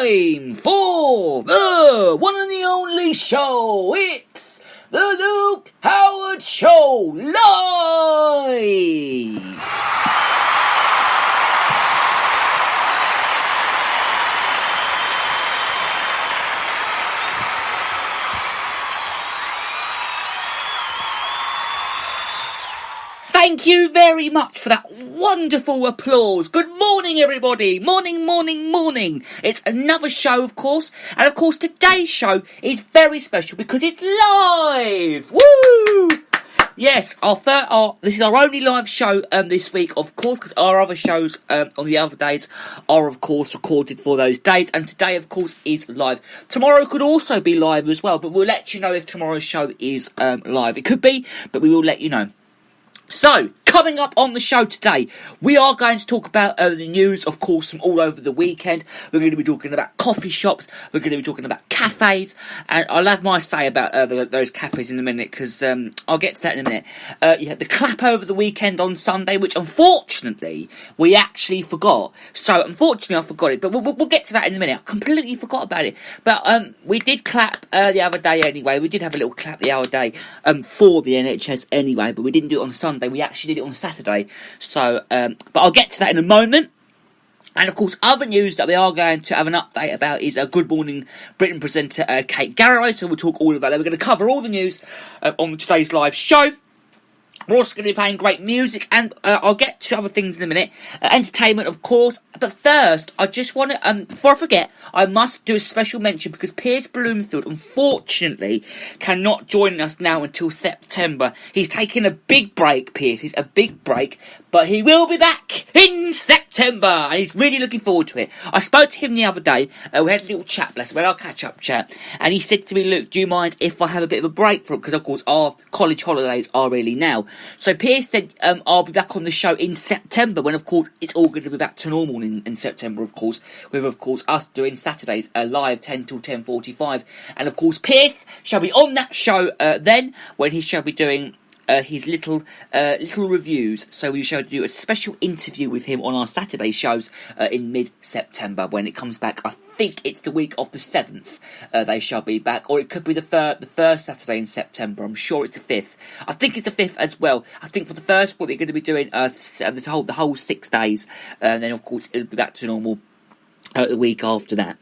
time for the one and the only show. It's the Luke Howard Show live. Thank you very much for that wonderful applause. Good morning, everybody. Morning. It's another show, of course. And, of course, today's show is very special because it's live. Woo! Yes, this is our only live show this week, of course, because our other shows on the other days are, of course, recorded for those days. And today, of course, is live. Tomorrow could also be live as well, but we'll let you know if tomorrow's show is live. It could be, but we will let you know. So, coming up on the show today, we are going to talk about the news, of course, from all over the weekend. We're going to be talking about coffee shops. We're going to be talking about cafes. And I'll have my say about those cafes in a minute, because I'll get to that in a minute. You had the clap over the weekend on Sunday, which unfortunately we actually forgot. So, unfortunately, I forgot it. But we'll get to that in a minute. I completely forgot about it. But we did clap the other day anyway. We did have a little clap the other day for the NHS anyway. But we didn't do it on Sunday. We actually did it on Saturday. So, but I'll get to that in a moment. And of course, other news that we are going to have an update about is Good Morning Britain presenter Kate Garrow. So we'll talk all about that. We're going to cover all the news on today's live show. We're also going to be playing great music, and I'll get to other things in a minute. Entertainment, of course. But first, I just want to, before I forget, I must do a special mention because Piers Bloomfield, unfortunately, cannot join us now until September. He's taking a big break, Piers. He's a big break, but he will be back in September, and he's really looking forward to it. I spoke to him the other day. We had a little chat, bless him, we had our catch-up chat, and he said to me, Luke, do you mind if I have a bit of a break from it? Because, of course, our college holidays are really now. So Piers said, I'll be back on the show in September, when, of course, it's all going to be back to normal in September, of course, with, of course, us doing Saturdays live 10 till 10:45. And, of course, Piers shall be on that show then, when he shall be doing his little reviews. So we shall do a special interview with him on our Saturday shows in mid-September when it comes back. I think it's the week of the 7th they shall be back, or it could be the first Saturday in September. I'm sure it's the 5th. I think it's the 5th as well. I think for the first one we're going to be doing the whole 6 days, and then of course it'll be back to normal the week after that.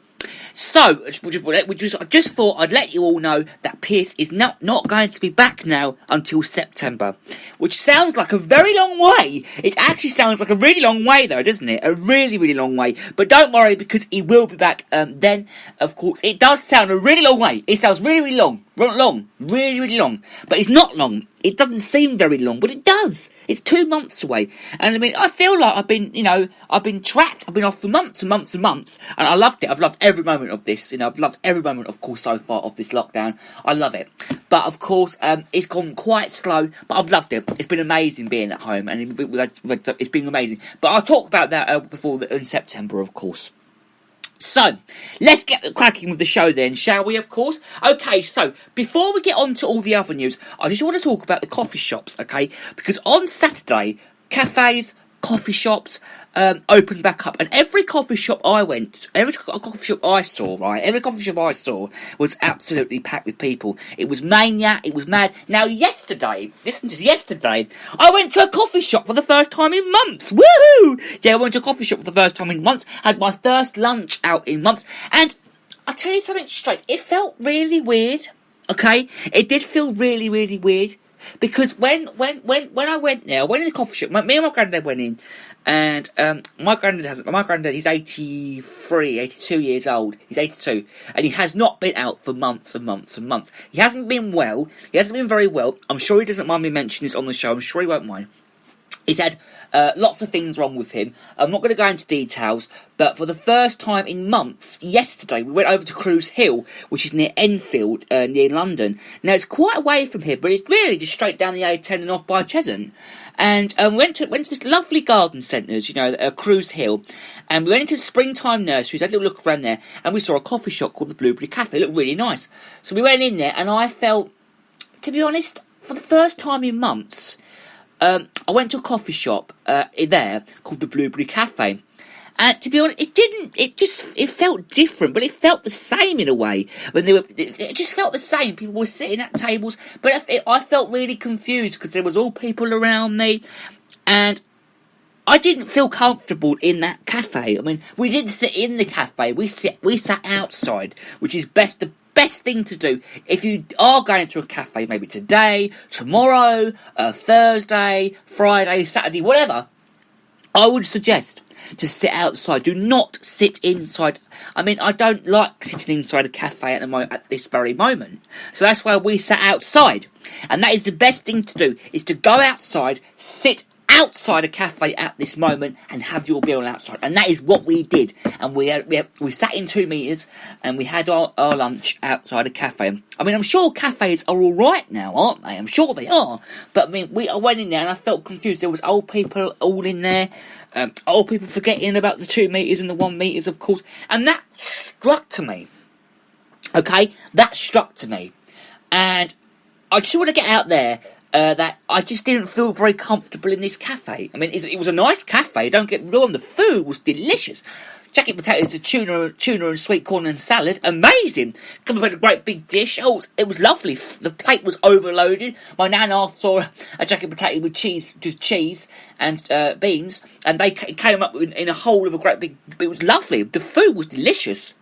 So, I just thought I'd let you all know that Piers is not going to be back now until September, which sounds like a very long way. It actually sounds like a really long way, though, doesn't it? A really, really long way. But don't worry, because he will be back then, of course. It does sound a really long way. It sounds really, really long. Really, really long. But it's not long. It doesn't seem very long, but it does. It's 2 months away. And I mean, I feel like I've been trapped. I've been off for months and months and months. And I loved it. I've loved every moment of this. I've loved every moment, of course, so far of this lockdown. I love it. But, of course, it's gone quite slow. But I've loved it. It's been amazing being at home. And it's been amazing. But I'll talk about that in September, of course. So, let's get cracking with the show then, shall we, of course? Okay, so, before we get on to all the other news, I just want to talk about the coffee shops, okay? Because on Saturday, cafes, coffee shops opened back up, and every coffee shop I saw was absolutely packed with people. It was mania, it was mad. Now yesterday, I went to a coffee shop for the first time in months. Woohoo! Yeah, I went to a coffee shop for the first time in months, had my first lunch out in months, and I'll tell you something straight, it felt really weird, okay? It did feel really, really weird. Because when I went there, I went in the coffee shop, me and my granddad went in, and my granddad, he's 82 years old, he's 82, and he has not been out for months and months and months. He hasn't been very well, I'm sure he doesn't mind me mentioning this on the show, I'm sure he won't mind. He's had lots of things wrong with him. I'm not going to go into details, but for the first time in months, yesterday, we went over to Cruise Hill, which is near Enfield, near London. Now, it's quite away from here, but it's really just straight down the A10 and off by Cheshunt. And we went to this lovely garden centres, Cruise Hill, and we went into the Springtime Nurseries, had a little look around there, and we saw a coffee shop called the Blueberry Cafe. It looked really nice. So we went in there, and I felt, to be honest, for the first time in months, I went to a coffee shop there called the Blueberry Cafe, And to be honest, it felt different, but it felt the same in a way. It just felt the same. People were sitting at tables, but I felt really confused because there was all people around me, and I didn't feel comfortable in that cafe. I mean, we didn't sit in the cafe. We sat outside, which is the best thing to do if you are going to a cafe. Maybe today, tomorrow, Thursday, Friday, Saturday, whatever. I would suggest to sit outside. Do not sit inside. I mean, I don't like sitting inside a cafe at this very moment. So that's why we sat outside. And that is the best thing to do, is to go outside, sit outside a cafe at this moment and have your meal outside. And that is what we did. And we sat in 2 metres and we had our lunch outside a cafe. I mean, I'm sure cafes are all right now, aren't they? I'm sure they are. But I mean, I went in there and I felt confused. There was old people all in there. Old people forgetting about the 2 metres and the 1 metres, of course. And that struck to me. Okay? That struck to me. And I just want to get out there that I just didn't feel very comfortable in this cafe. I mean, it was a nice cafe, don't get me wrong. The food was delicious. Jacket potatoes, tuna and sweet corn and salad, amazing. Come up with a great big dish. Oh, it was lovely. The plate was overloaded. My nan asked for a jacket potato with cheese, just cheese and beans, and they came up in a whole of a great big. It was lovely. The food was delicious,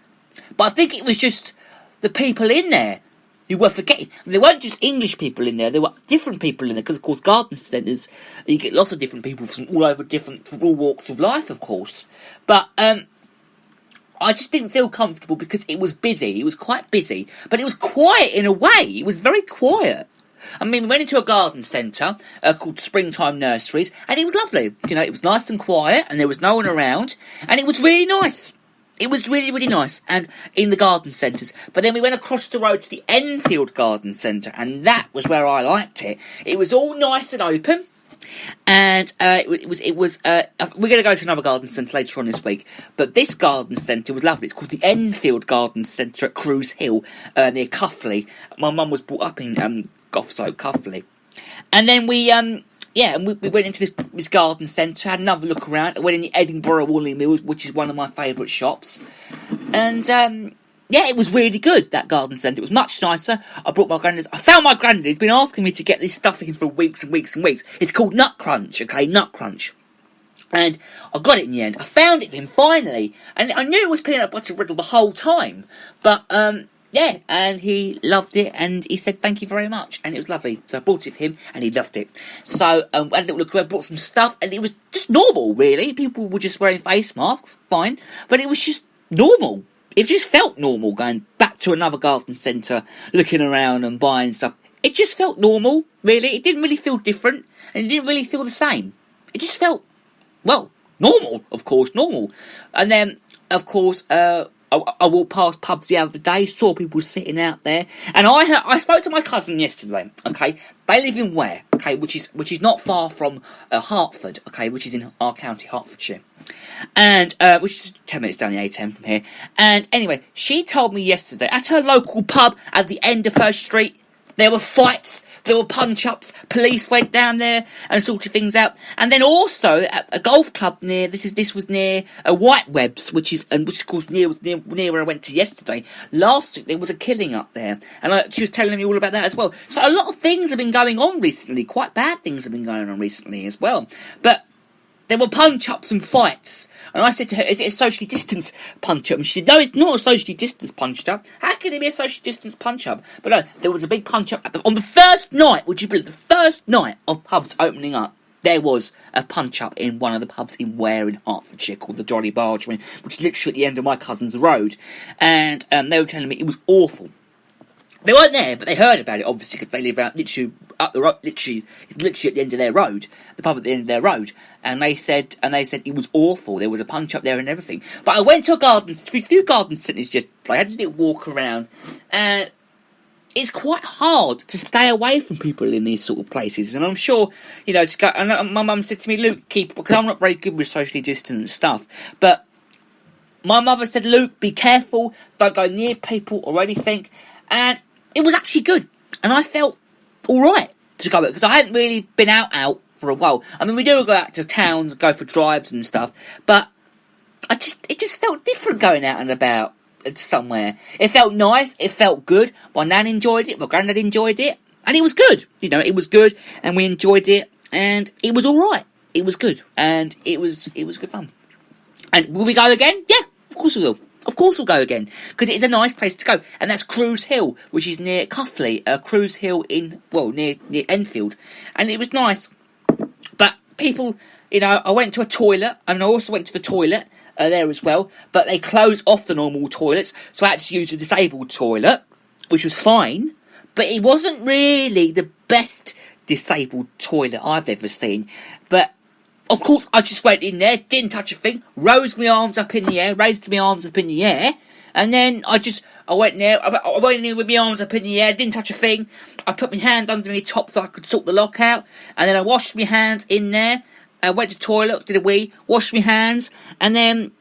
but I think it was just the people in there. You were forgetting. There weren't just English people in there. There were different people in there because, of course, garden centres, you get lots of different people from all walks of life, of course. But I just didn't feel comfortable because it was busy. It was quite busy, but it was quiet in a way. It was very quiet. I mean, we went into a garden centre called Springtime Nurseries, and it was lovely. You know, it was nice and quiet, and there was no one around, and it was really nice. It was really, really nice, and in the garden centres. But then we went across the road to the Enfield Garden Centre, and that was where I liked it. It was all nice and open, and we're going to go to another garden centre later on this week. But this garden centre was lovely. It's called the Enfield Garden Centre at Cruise Hill, near Cuffley. My mum was brought up in Goffsoap, Cuffley, and then we went into this garden centre, had another look around. I went in the Edinburgh Woolly Mills, which is one of my favourite shops. And, it was really good, that garden centre. It was much nicer. I found my granddad. He's been asking me to get this stuff in for weeks and weeks and weeks. It's called Nut Crunch, okay? Nut Crunch. And I got it in the end. I found it for him, finally. And I knew it was peanut butter riddle the whole time. But, and he loved it, and he said thank you very much, and it was lovely. So I bought it for him, and he loved it. So I had a little look around, bought some stuff, and it was just normal, really. People were just wearing face masks, fine, but it was just normal. It just felt normal going back to another garden centre, looking around and buying stuff. It just felt normal, really. It didn't really feel different, and it didn't really feel the same. It just felt, well, normal, of course, normal. And then, of course, I walked past pubs the other day, saw people sitting out there, and I spoke to my cousin yesterday. Okay, they live in Ware, okay, which is not far from Hertford, okay, which is in our county, Hertfordshire, and which is 10 minutes down the A10 from here. And anyway, she told me yesterday at her local pub at the end of her street, there were fights. There were punch-ups, police went down there and sorted things out. And then also at a golf club this was near Whitewebs, which is of course near where I went to yesterday. Last week there was a killing up there, and she was telling me all about that as well. So a lot of things have been going on recently, quite bad things have been going on recently as well. But there were punch-ups and fights. And I said to her, is it a socially distanced punch-up? And she said, no, it's not a socially distanced punch-up. How can it be a socially distanced punch-up? But no, there was a big punch-up. On the first night, would you believe, the first night of pubs opening up, there was a punch-up in one of the pubs in Ware in Hertfordshire called the Jolly Bargeman, which is literally at the end of my cousin's road. And they were telling me it was awful. They weren't there, but they heard about it, obviously, because they live out literally up the road, literally at the end of their road, the pub at the end of their road. And they said it was awful. There was a punch up there and everything. But I went to a few garden centres I had a little walk around, and it's quite hard to stay away from people in these sort of places. And I'm sure, to go. And my mum said to me, Luke, because I'm not very good with socially distant stuff, but my mother said, Luke, be careful, don't go near people or anything. And it was actually good, and I felt alright to go, because I hadn't really been out for a while. I mean, we do go out to towns, go for drives and stuff, but it just felt different going out and about somewhere. It felt nice. It felt good. My nan enjoyed it. My granddad enjoyed it, and it was good. It was good, and we enjoyed it, and it was all right. It was good, and it was good fun. And will we go again? Yeah, of course we will. Of course we'll go again, because it is a nice place to go, and that's Cruise Hill, which is near Cuffley. Cruise Hill near Enfield, and it was nice. But people, I went to a toilet, and I also went to the toilet there as well, but they closed off the normal toilets, so I had to use the disabled toilet, which was fine, but it wasn't really the best disabled toilet I've ever seen. But of course, I just went in there, didn't touch a thing, raised my arms up in the air, and then I went in there, I went in there with my arms up in the air, didn't touch a thing. I put my hand under my top so I could sort the lock out, and then I washed my hands in there. I went to the toilet, did a wee, washed my hands, and then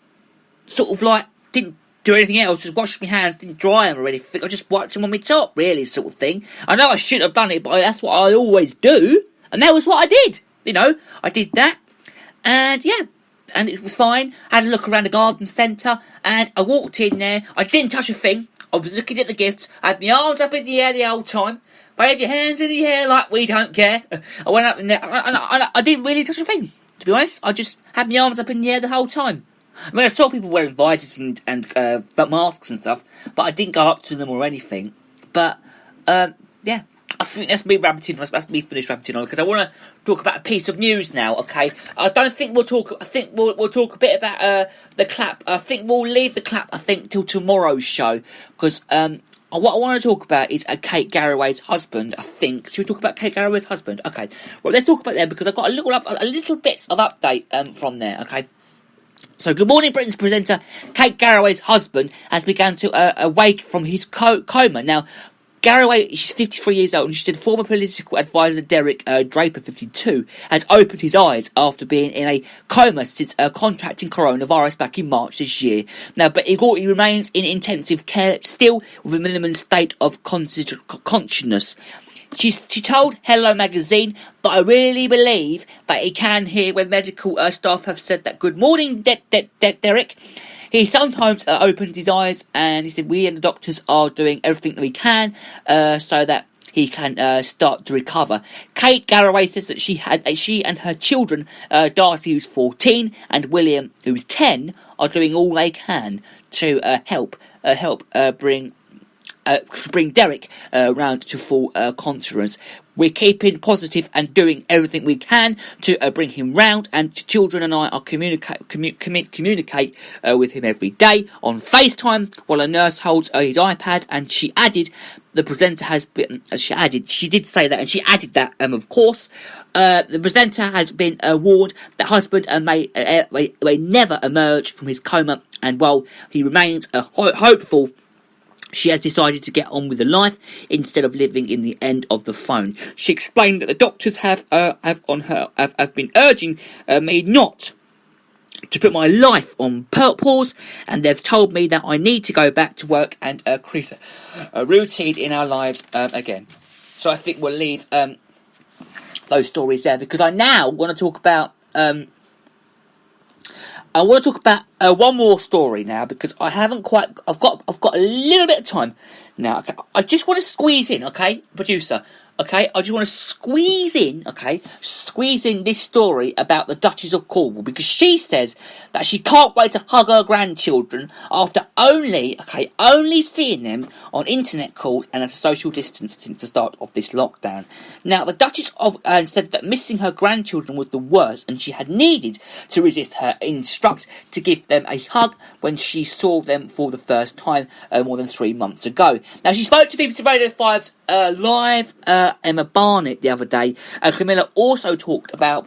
sort of like didn't do anything else, just washed my hands, didn't dry them or anything. I just wiped them on my top, really, sort of thing. I know I shouldn't have done it, but that's what I always do, and that was what I did. I did that, and yeah, and it was fine. I had a look around the garden centre, and I walked in there. I didn't touch a thing. I was looking at the gifts. I had my arms up in the air the whole time. Wave your hands in the air like we don't care. I went up in there, and I didn't really touch a thing, to be honest. I just had my arms up in the air the whole time. I mean, I saw people wearing visors and masks and stuff, but I didn't go up to them or anything. But, yeah, I think that's me rabbiting. That's me finished rabbiting on, because I want to talk about a piece of news now, okay? I think we'll talk a bit about the clap. I think we'll leave the clap, till tomorrow's show, because, what I want to talk about is Kate Garraway's husband, I think. Should we talk about Kate Garraway's husband? Okay. Well, let's talk about that, because I've got a little bits of update from there, okay? So, Good Morning Britain's presenter Kate Garraway's husband has begun to awake from his coma. Now, Garraway, she's 53 years old, and she said former political advisor Derek Draper, 52, has opened his eyes after being in a coma since contracting coronavirus back in March this year. Now, but he remains in intensive care, still with a minimum state of consciousness. She told Hello Magazine that I really believe that he can hear when medical staff have said that. Good morning, Derek. He sometimes opens his eyes, and he said we and the doctors are doing everything that we can so that he can start to recover. Kate Garraway says that she and her children, Darcy, who's 14, and William, who's 10, are doing all they can to help bring Derek round to full consciousness. We're keeping positive and doing everything we can to bring him round, and children and I are communicate with him every day on FaceTime while a nurse holds his iPad. And she added, the presenter has been, she did say that, and she added that, of course, the presenter has been warned that husband may never emerge from his coma, and while he remains hopeful, she has decided to get on with the life instead of living in the end of the phone. She explained that the doctors have been urging me not to put my life on pause, and they've told me that I need to go back to work and create a routine in our lives again. So I think we'll leave those stories there, because I now want to talk about one more story now, because I haven't quite. I've got a little bit of time now. Okay? I just want to squeeze in, okay, producer. Okay, I just want to squeeze in this story about the Duchess of Cornwall, because she says that she can't wait to hug her grandchildren after only seeing them on internet calls and at a social distance since the start of this lockdown. Now, the Duchess said that missing her grandchildren was the worst, and she had needed to resist her instruct to give them a hug when she saw them for the first time more than 3 months ago. Now, she spoke to BBC Radio 5's live Emma Barnett the other day. Camilla also talked about,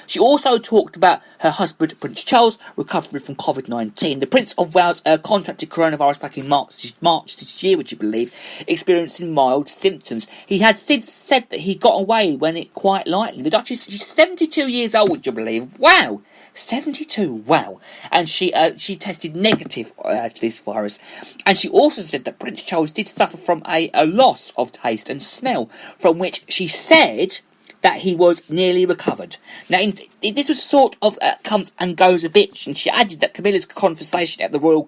she also talked about her husband, Prince Charles, recovering from COVID-19. The Prince of Wales contracted coronavirus back in March this year, would you believe, experiencing mild symptoms. He has since said that he got away when it quite lightly. The Duchess, she's 72 years old, would you believe? Wow! 72, wow. And she tested negative to this virus. And she also said that Prince Charles did suffer from a loss of taste and smell, from which she said that he was nearly recovered. Now, this was sort of comes and goes a bit, and she added that Camilla's conversation at the royal